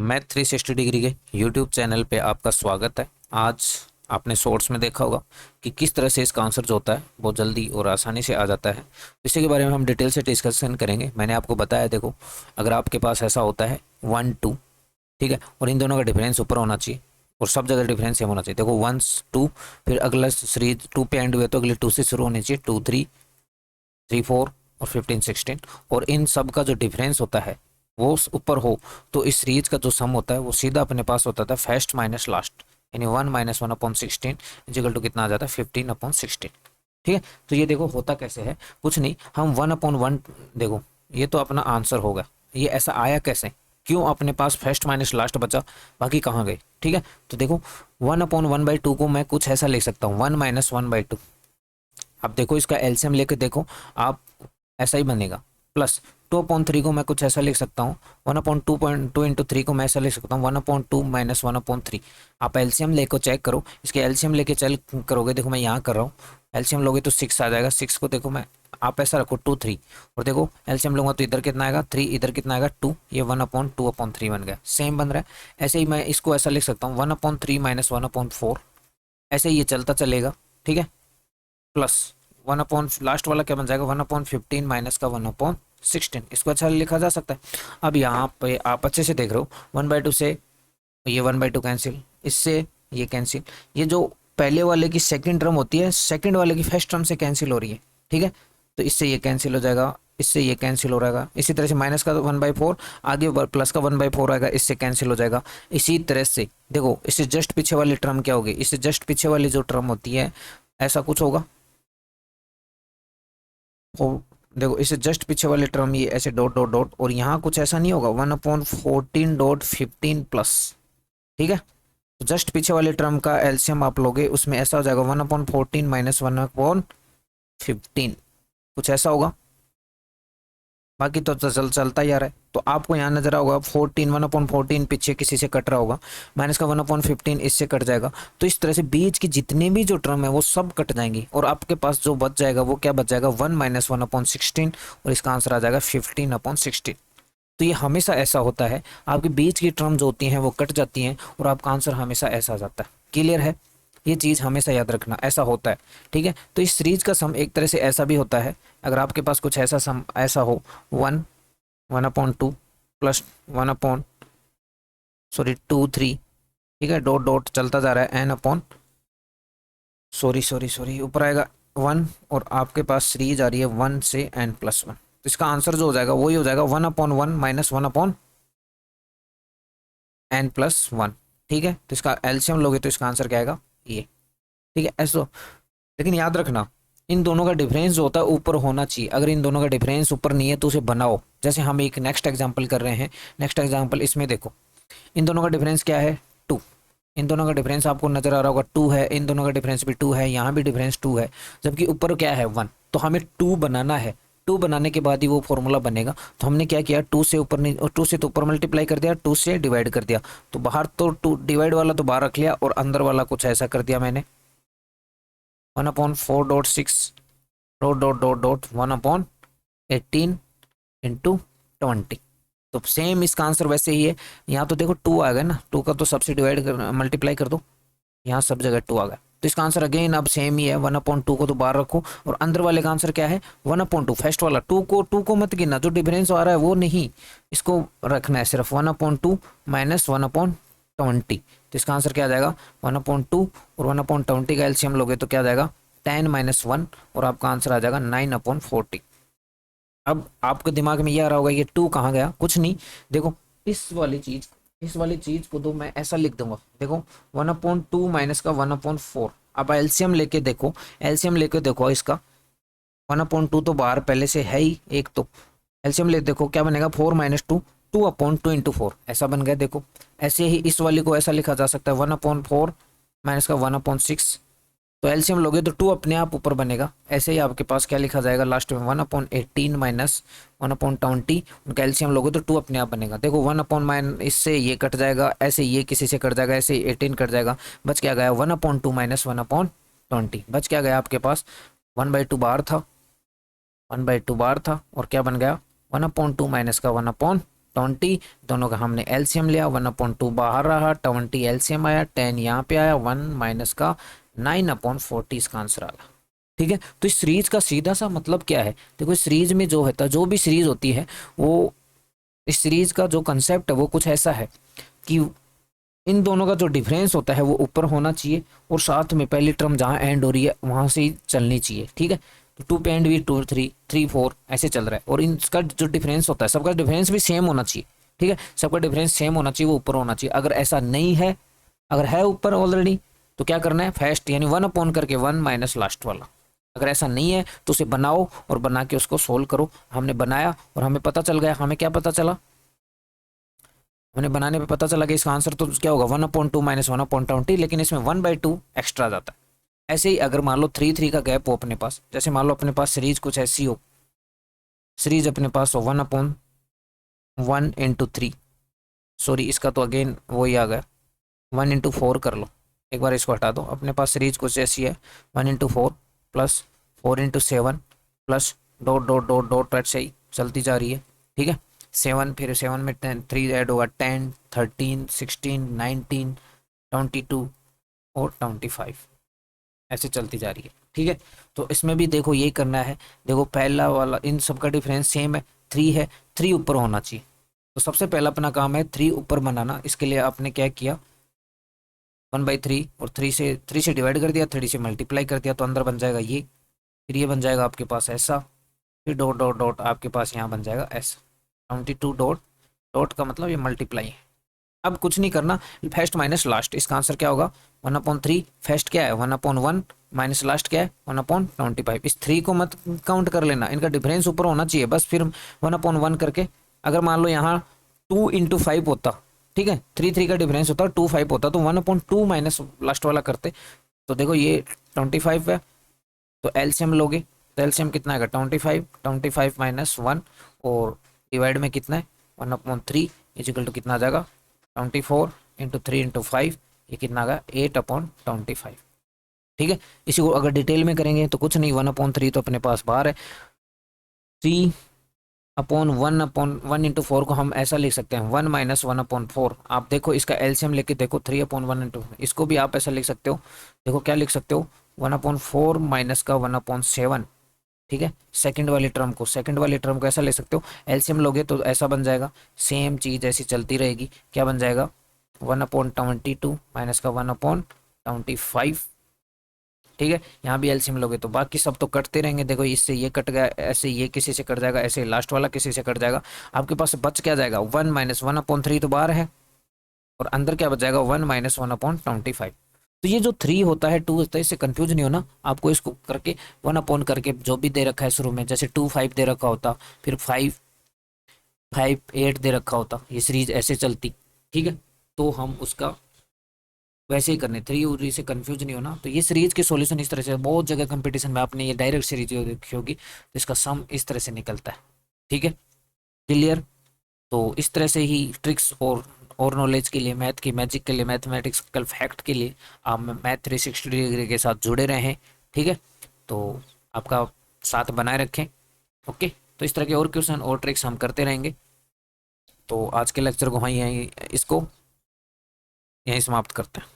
Math 360 degree के YouTube channel पे आपका स्वागत है। आज आपने शॉर्ट्स में देखा होगा कि किस तरह से इसका आंसर जो होता है बहुत जल्दी और आसानी से आ जाता है। इसी के बारे में हम डिटेल से डिस्कशन करेंगे। मैंने आपको बताया, देखो अगर आपके पास ऐसा होता है 1 2, ठीक है, और इन दोनों का डिफरेंस ऊपर होना चाहिए और सब जगह डिफरेंस सेम होना चाहिए। देखो 1 2, फिर अगला सीरीज 2 पे एंड हुए तो अगले 2 से शुरू होनी चाहिए, 2 3 3 4 और 15 16, और इन सब का जो डिफरेंस होता है वो ऊपर हो तो इस सीरीज का जो सम होता है वो सीधा अपने पास होता था फर्स्ट माइनस लास्ट, यानी 1 माइनस 1/16 इजिकल टू कितना आ जाता है 15/16। ठीक है, तो ये देखो होता कैसे है, कुछ नहीं, हम 1/1, देखो ये तो अपना आंसर होगा। ये ऐसा आया कैसे, क्यों अपने पास फर्स्ट माइनस लास्ट बचा, बाकी कहाँ गए। ठीक है, तो देखो 1/1/2 को मैं कुछ ऐसा लिख सकता हूँ 1 माइनस 1/2। अब देखो इसका एलसीएम लेके देखो आप, ऐसा ही बनेगा। प्लस 2/3 को मैं कुछ ऐसा लिख सकता हूँ 1/2 इंटू 3 को मैं ऐसा लिख सकता हूँ 1/2 माइनस 1/3। आप एलसीएम लेको चेक करो, इसके एलसीएम लेके चल करोगे, देखो मैं यहाँ कर रहा हूँ, एलसीएम लोगे तो 6 आ जाएगा। 6 को देखो मैं, आप ऐसा रखो 2 3, और देखो एलसीएम लूंगा तो इधर कितना आएगा 3, इधर कितना आएगा 2, ये 1/2/3 बन गया, सेम बन रहा है। ऐसे ही मैं इसको ऐसा लिख सकता हूँ 1/3 माइनस 1/4, ऐसे ही ये चलता चलेगा। ठीक है, प्लस 1 लास्ट वाला क्या बन जाएगा 1/15 माइनस का 1/16, इसको अच्छा लिखा जा सकता है। अब यहाँ पे आप अच्छे से देख रहे हो 1/2 से ये 1/2 कैंसिल, इससे ये कैंसिल, ये जो पहले वाले की सेकंड टर्म होती है सेकंड वाले की फर्स्ट टर्म से कैंसिल हो रही है। ठीक है, तो इससे ये कैंसिल हो जाएगा, इससे ये कैंसिल हो रहेगा। इसी तरह से माइनस का 1/4, आगे प्लस का 1/4 आएगा, इससे कैंसिल हो जाएगा। इसी तरह से देखो इससे जस्ट पीछे वाली टर्म क्या होगी, इससे जस्ट पीछे वाली जो टर्म होती है ऐसा कुछ होगा। और देखो इससे जस्ट पीछे वाले टर्म ये ऐसे डॉट डॉट डॉट, और यहाँ कुछ ऐसा नहीं होगा 1/14.15 प्लस। ठीक है, तो जस्ट पीछे वाले टर्म का एलसीएम आप लोगे, उसमें ऐसा हो जाएगा 1/14 माइनस 1/15, कुछ ऐसा होगा। बाकी तो चलता ही आ रहा है। तो आपको यहाँ नजर होगा 14, 1/14 पीछे किसी से कट रहा होगा, माइनस का 1/15 इससे कट जाएगा। तो इस तरह से बीच की जितने भी जो टर्म है वो सब कट जाएंगी, और आपके पास जो बच जाएगा वो क्या बच जाएगा 1 माइनस 1/16, और इसका आंसर आ जाएगा 15/16। तो ये हमेशा ऐसा होता है, आपके बीच की टर्म जो होती हैं वो कट जाती हैं और आपका आंसर हमेशा ऐसा आ जाता है। क्लियर है, ये चीज़ हमेशा याद रखना, ऐसा होता है। ठीक है, तो इस सीरीज का सम एक तरह से ऐसा भी होता है, अगर आपके पास कुछ ऐसा सम ऐसा हो 1/2 प्लस 1 सॉरी 2 3, ठीक है, डॉट डॉट चलता जा रहा है n सॉरी ऊपर आएगा 1, और आपके पास सीरीज आ रही है 1 से n+1, तो इसका आंसर जो हो जाएगा वही हो जाएगा 1/1 माइनस 1/n+1। ठीक है, तो इसका एलसीएम लोगे तो इसका आंसर क्या आएगा ये। ठीक है, ऐसा। लेकिन याद रखना इन दोनों का डिफरेंस जो होता है ऊपर होना चाहिए, अगर इन दोनों का डिफरेंस ऊपर नहीं है तो उसे बनाओ। जैसे हम एक नेक्स्ट एग्जांपल कर रहे हैं, नेक्स्ट एग्जांपल इसमें देखो इन दोनों का डिफरेंस क्या है 2, इन दोनों का डिफरेंस आपको नजर आ रहा होगा 2 है, इन दोनों का डिफरेंस भी 2 है, यहाँ भी डिफरेंस 2 है, जबकि ऊपर क्या है 1, तो हमें 2 बनाना है। 2 बनाने के बाद ही वो फॉर्मूला बनेगा। तो हमने क्या किया 2 से ऊपर नहीं, और 2 से तो ऊपर मल्टीप्लाई कर दिया, 2 से डिवाइड कर दिया, तो बाहर तो 2 डिवाइड वाला तो बाहर रख लिया, और अंदर वाला कुछ ऐसा कर दिया मैंने 1/4.6 dot dot dot dot 1/18 into 20। तो सेम इसका आंसर वैसे ही है, यहाँ तो देखो 2 आ गया ना, 2 का तो सबसे डिवाइड कर मल्टीप्लाई कर दो, यहाँ सब जगह 2 आ गया, तो इसका आंसर अगेन अब सेम ही है 1/2 को तो बाहर रखो, और अंदर वाले का आंसर क्या है 1/2 फर्स्ट वाला, 2 को मत गिनना, जो डिफरेंस आ रहा है वो नहीं, इसको रखना है सिर्फ 1/2 माइनस 1/20। तो इसका आंसर क्या आ जाएगा 1/2, और 1/20 का एलसीएम लोगे तो क्या आ जाएगा 10 माइनस 1, और आपका आंसर आ जाएगा 9/40। अब आपके दिमाग में ये आ रहा होगा ये 2 कहाँ गया, कुछ नहीं, देखो इस वाली चीज को तो मैं ऐसा लिख दूंगा, देखो 1/2 माइनस का 1/4। अब एलसीएम लेके देखो, एलसीएम लेके देखो इसका 1/2 तो बाहर पहले से है ही एक, तो एलसीएम ले देखो क्या बनेगा 4 माइनस 2, 2/2 इंटू 4 ऐसा बन गया। देखो ऐसे ही इस वाली को ऐसा लिखा जा सकता है 1/4 माइनस का 1/6, तो एलसीएम लोगे तो 2 अपने आप ऊपर बनेगा। ऐसे ही आपके पास क्या लिखा जाएगा लास्ट में 1/18 माइनस 1/20, उनका एलसीएम लोगे तो 2 अपने आप बनेगा। देखो 1/, इससे ये कट जाएगा, ऐसे ये किसी से कट जाएगा, ऐसे 18 कट जाएगा, बच क्या गया 1/2 माइनस 1/20, बच क्या गया आपके पास 1/2 बाहर था, 1/2 बाहर था, और क्या बन गया 1/2 माइनस का 1/, 20, दोनों का हमने एलसीएम लिया, 1/2 बाहर रहा, 20 एलसीएम आया, 10 यहाँ पे आया, 1 माइनस का 9/40 इसका आंसर आ गया। ठीक है, तो इस सीरीज का सीधा सा मतलब क्या है, देखो इस सीरीज में जो होता है, जो भी सीरीज होती है वो, इस सीरीज का जो कंसेप्ट है वो कुछ ऐसा है कि इन दोनों का जो डिफरेंस होता है वो ऊपर होना चाहिए, और साथ में पहली टर्म जहाँ एंड हो रही है वहां से ही चलनी चाहिए। ठीक है, तो 2 पे एंड भी 2 3 3 4 ऐसे चल रहा है, और इनका जो डिफरेंस होता है सबका डिफरेंस भी सेम होना चाहिए। ठीक है, सबका डिफरेंस सेम होना चाहिए, वो ऊपर होना चाहिए। अगर ऐसा नहीं है, अगर है ऊपर ऑलरेडी, तो क्या करना है, फर्स्ट यानी 1 करके 1 माइनस लास्ट वाला। अगर ऐसा नहीं है तो उसे बनाओ और बना के उसको सोल्व करो। हमने बनाया और हमें पता चल गया, हमें क्या पता चला, हमने बनाने पे पता चला कि इसका आंसर तो क्या होगा 1/2 माइनस 1/20, लेकिन इसमें 1/2 एक्स्ट्रा जाता है। ऐसे ही अगर मान लो 3 3 का गैप हो अपने पास, जैसे मान लो अपने पास सीरीज कुछ ऐसी हो, सीरीज अपने पास हो 1/1 × 3, सॉरी इसका तो अगेन वही आ गया, 1 × 4 कर लो, एक बार इसको हटा दो। अपने पास सीरीज कुछ ऐसी है 1 × 4 plus 4 × 7 plus dot dot dot dot ऐसे ही चलती जा रही है। ठीक है, 7, फिर 7 में 10 3 ऐड होगा, 10 13 16 19 22 और 25 ऐसे चलती जा रही है। ठीक है, तो इसमें भी देखो यही करना है। देखो पहला वाला इन सब का डिफरेंस सेम है, 3 है, 3 ऊपर होना चाहिए। तो सबसे पहला अपना काम है 3 ऊपर बनाना। इसके लिए आपने क्या किया, 1/3 और 3 से डिवाइड कर दिया, 3 से मल्टीप्लाई कर दिया, तो अंदर बन जाएगा ये, फिर ये बन जाएगा आपके पास ऐसा, फिर डॉट डॉट डॉट आपके पास यहाँ बन जाएगा ऐसा। 22 डॉट डॉट का मतलब ये मल्टीप्लाई है। अब कुछ नहीं करना, फर्स्ट माइनस लास्ट, इसका आंसर क्या होगा 1/3। फर्स्ट क्या है 1/1 माइनस लास्ट क्या है 1/25। इस 3 को मत काउंट कर लेना, इनका डिफरेंस ऊपर होना चाहिए बस। फिर 1/1 करके, अगर मान लो यहाँ 2 × 5 होता, ठीक है 3 3 का डिफरेंस होता, 2 5 होता, तो 1/2 माइनस लास्ट वाला करते। तो देखो ये 25 है, तो एलसीएम लोगे तो एलसीएम कितना आएगा 25 माइनस 1, और डिवाइड में कितना है 1/3 इजिकल टू कितना आ जाएगा 24 × 3 × 5, ये कितना आ गया 8/25। ठीक है, इसी को अगर डिटेल में करेंगे तो कुछ नहीं, 1/3 तो अपने पास बाहर है, 3/1 × 4 को हम ऐसा लिख सकते हैं 1 माइनस 1/4। आप देखो इसका एलसीएम लेके देखो 3/1 × इसको भी आप ऐसा लिख सकते हो। देखो क्या लिख सकते हो 1/4 माइनस का 1/7। ठीक है, सेकंड वाली टर्म को, सेकंड वाली टर्म को ऐसा ले सकते हो, एलसीएम लोगे तो ऐसा बन जाएगा, सेम चीज ऐसी चलती रहेगी। क्या बन जाएगा 1/22 माइनस का 1/25। ठीक है, यहाँ भी एलसीएम लोगे तो बाकी सब तो कटते रहेंगे। देखो इससे ये कट गया, ऐसे ये किसी से कट जाएगा, ऐसे लास्ट वाला किसी से कट जाएगा। आपके पास बच क्या जाएगा 1 माइनस 1/3 तो बाहर है, और अंदर क्या बच जाएगा 1 माइनस 1/25। तो ये जो 3 होता है 2 होता है, इससे कंफ्यूज नहीं होना आपको। इसको करके 1 करके जो भी दे रखा है शुरू में, जैसे 2 5 दे रखा होता, फिर 5 5 8 दे रखा होता, ये सीरीज ऐसे चलती। ठीक है, तो हम उसका वैसे ही करने, 3 और 3 से कंफ्यूज नहीं होना। तो ये सीरीज के सॉल्यूशन इस तरह से, बहुत जगह कंपटीशन में आपने ये डायरेक्ट सीरीज देखी होगी, तो इसका सम इस तरह से निकलता है। ठीक है, क्लियर। तो इस तरह से ही ट्रिक्स और नॉलेज के लिए, मैथ की मैजिक के लिए, मैथमेटिक्स फैक्ट के लिए आप मैथ 360 डिग्री के साथ जुड़े रहें। ठीक है, तो आपका साथ बनाए रखें। ओके, तो इस तरह के और क्वेश्चन और ट्रिक्स हम करते रहेंगे। तो आज के लेक्चर को यहीं समाप्त करते हैं।